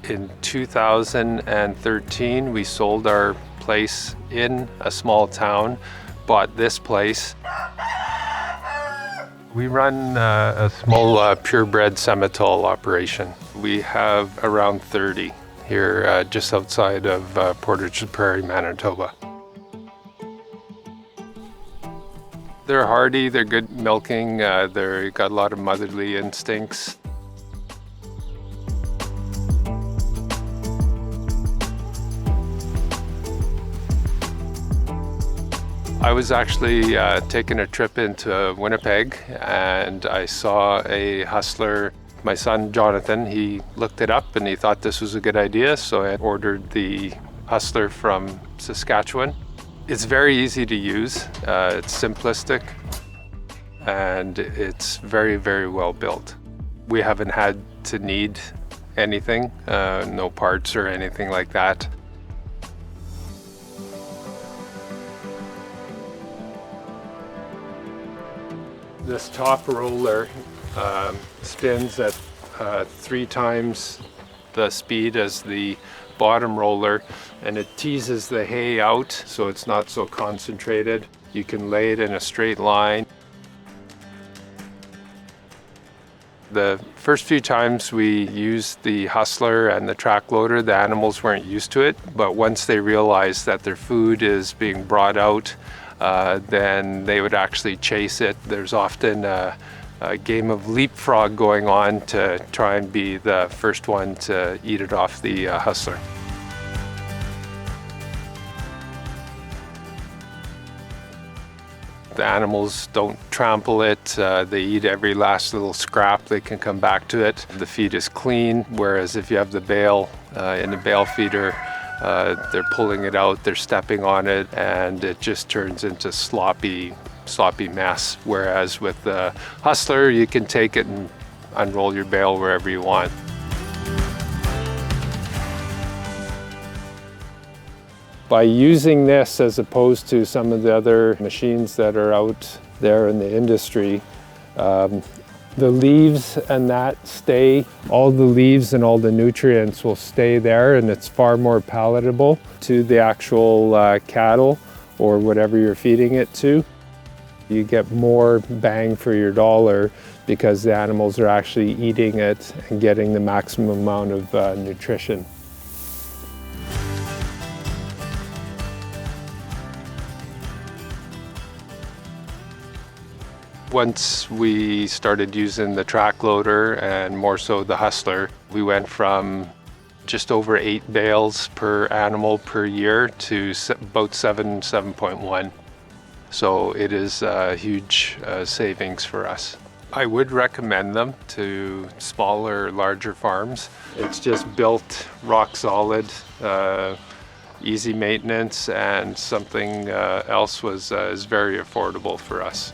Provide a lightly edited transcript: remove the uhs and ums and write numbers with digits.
In 2013, we sold our place in a small town, bought this place. We run a small purebred cinematography operation. We have around 30 here just outside of Portage la Prairie, Manitoba. They're hardy, they're good milking, they've got a lot of motherly instincts. I was actually taking a trip into Winnipeg and I saw a hustler. My son Jonathan, he looked it up and he thought this was a good idea, so I ordered the hustler from Saskatchewan. It's very easy to use, it's simplistic, and it's very, very well built. We haven't had to need anything, no parts or anything like that. This top roller spins at 3 times the speed as the bottom roller, and it teases the hay out so it's not so concentrated. You can lay it in a straight line. The first few times we used the hustler and the track loader, the animals weren't used to it, but once they realized that their food is being brought out, then they would actually chase it. There's often a game of leapfrog going on to try and be the first one to eat it off the hustler. The animals don't trample it, they eat every last little scrap, they can come back to it. The feed is clean, whereas if you have the bale in the bale feeder, they're pulling it out, they're stepping on it, and it just turns into sloppy mess. Whereas with the hustler, you can take it and unroll your bale wherever you want. By using this as opposed to some of the other machines that are out there in the industry, the leaves and that stay, all the leaves and all the nutrients will stay there, and it's far more palatable to the actual cattle or whatever you're feeding it to. You get more bang for your dollar because the animals are actually eating it and getting the maximum amount of nutrition. Once we started using the track loader and more so the hustler, we went from just over 8 bales per animal per year to about 7.1. So it is a huge savings for us. I would recommend them to smaller, larger farms. It's just built rock solid, easy maintenance, and something else is very affordable for us.